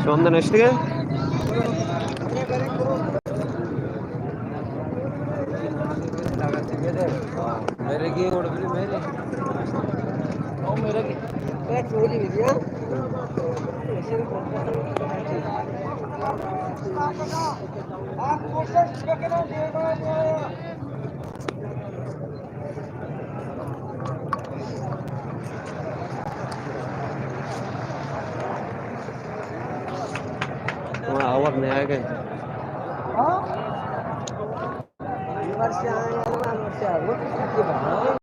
Şu anda neşti ki? मेरे की उड़ गई मेरे और मेरे की एक चोरी हुई है ऐसे आप कोशिश करना देगा वहाँ आवाज नहीं आएगा हाँ ये वर्ष आए हैं ना वर्ष आए वो किसकी बना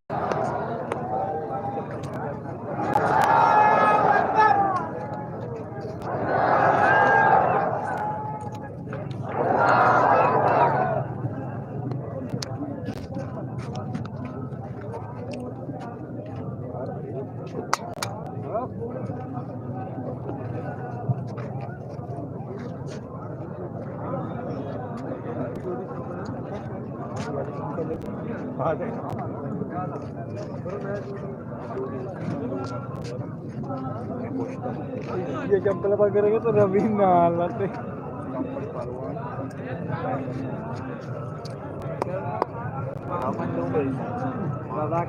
ये चप्पल पर करेंगे तो रवि ना लाते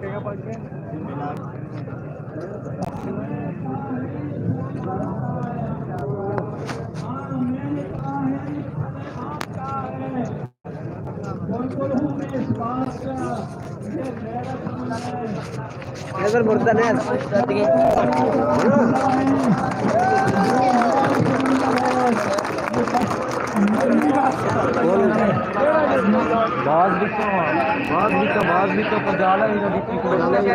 के पड़ गए इधर मुर्दा नहीं बाज भी तो जाला ही दिखती को जाला ही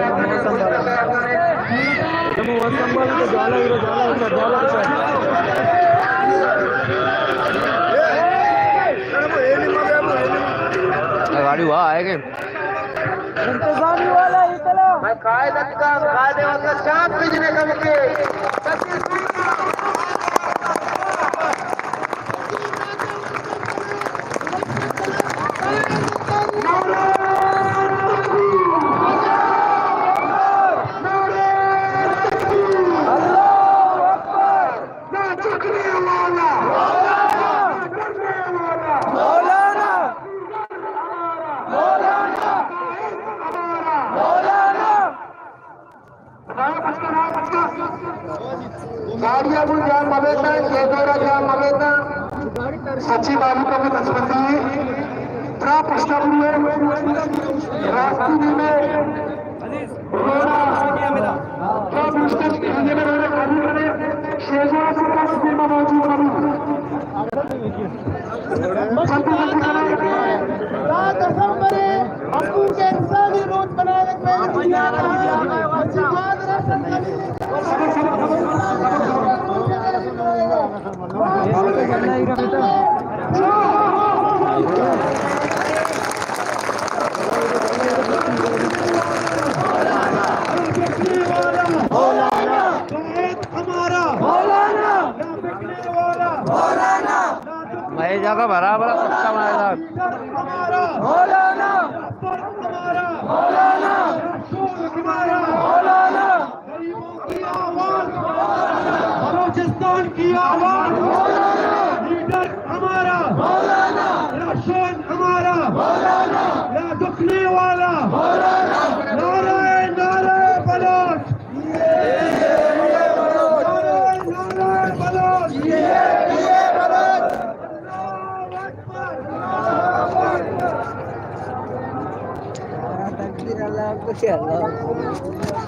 मौसम वाली तो जाला ही जाला गाड़ी वहाँ आएगा इंतजामी वाला इतना मैं कायदे का चांद भेजने का मुझे सच्ची बालू का भी तस्वीर त्रा पुष्टा हुए राष्ट्रीय में के इंसानी रोज बनाने मैं जगह बराबर पक्का मारेगा बलोचिस्तान की आवाज लीडर हमारा राशन हमारा या दुखने वाला नारे नारे बलोच नारे बलोच तकदीर अल्लाह कुछ अल्लाह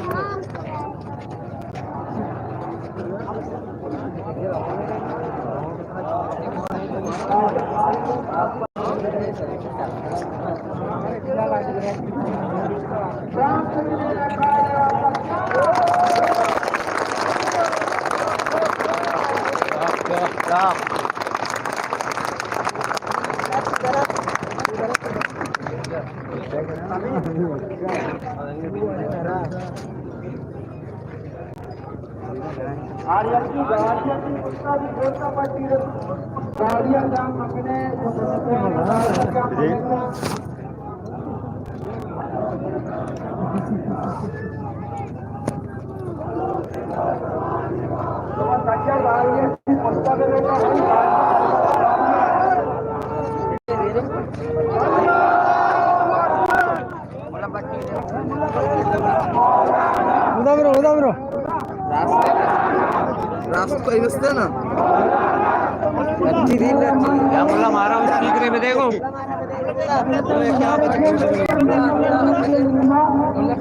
गाड़ियां रास्ता कोई बसते ना अच्छी रील अच्छी या मुल्ला मारा हूँ सीख रहे में देखो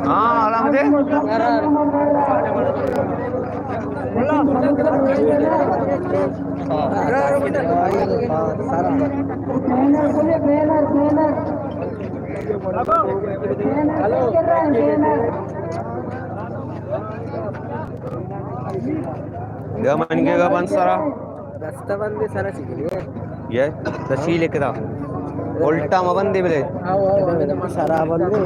हाँ आराम से गमन के गमन सारा रास्ता बंद है सारा सीख लिया ये तशील एकदा उल्टा मबंदे बले सारा बंद है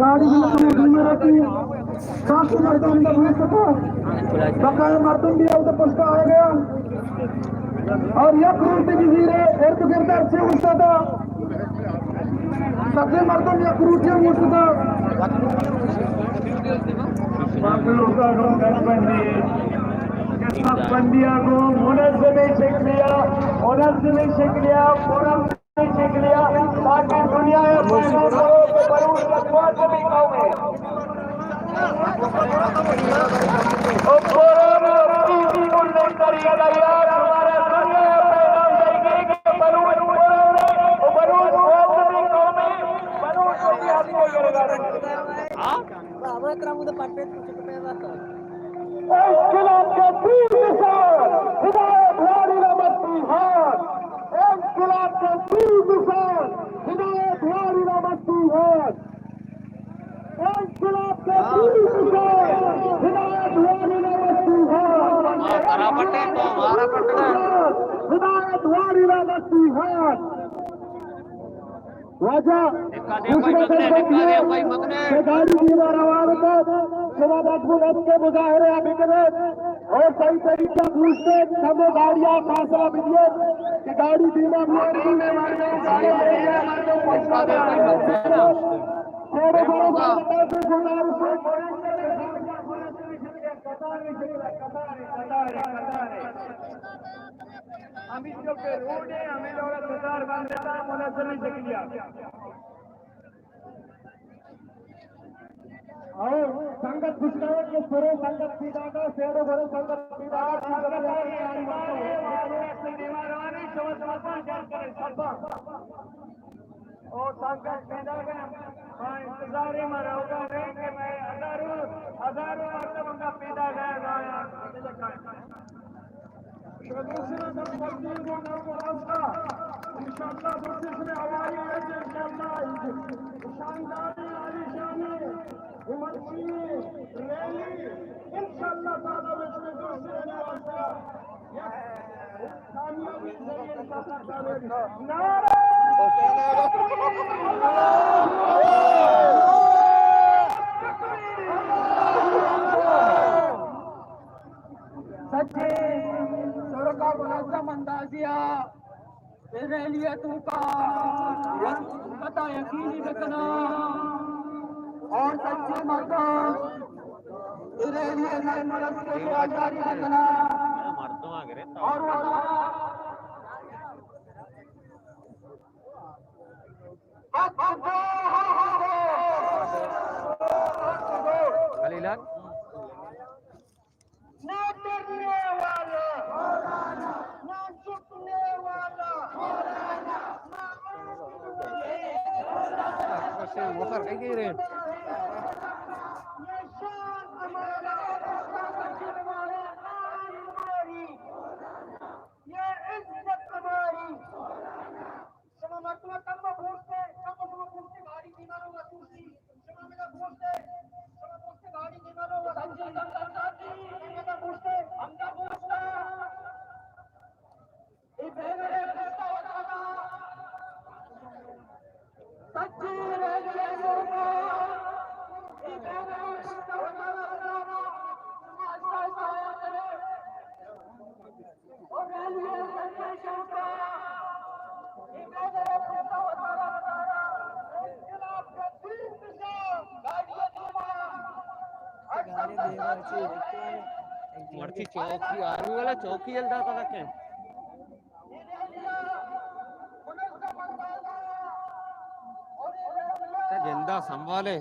गाड़ी में रखी काफी मर्दों ने भूल सका बकाया मर्दों भी अब पछता आ गया और यह क्रूरती की वीरे इर्द गिर्द अच्छे उठता सबसे मर्दों ने क्रूरतियां उठता बंदिया को मुनज़्ज़म सीख लिया सीख लिया ताकि दुनिया में गाड़ी बीमा रवाना के मुजाहरे अभी और कई तरीका पूछते सब गाड़ियां फासला मिलिए कि गाड़ी बीमा अमित जो के रोड है हमें लोग सरकार बंद देता है मुनज़्ज़म सीख लिया और संगत खुशखबर के सुरे संगत पीड़ा का शेरों भरे संगत पीड़ा और संगत पीड़ा का इंतजार में रहोगा नहीं कि मैं हजारों मतलब उनका पीड़ा गया इंशाअल्लाह में हवाई इंशाअल्लाह रेलियतों का पता यकीनी रखना और सच्चे मर्दों रेलिय में मुरस्से को जारी रखना और खलीलाल ना डरने वाला ना झुकने वाला वफर कहीं गिरे ये शान हमारा हमारी ये इज्जत हमारी sama mertua tambah boste kamu sama boste गाड़ी किनारो वसूसी sama मेरा बोste sama boste गाड़ी किनारो वसूसी मेरा बोste हमका बोस्ता ये बेगरे बोस्ता बताना सच्ची रेलवे लोगों ये बेगरे बोस्ता बताना आस्था साया करे और रेलवे स्टेशन का मर्ची चौकी आर्मी वाला चौकी जलता था क्या झंडा संभाले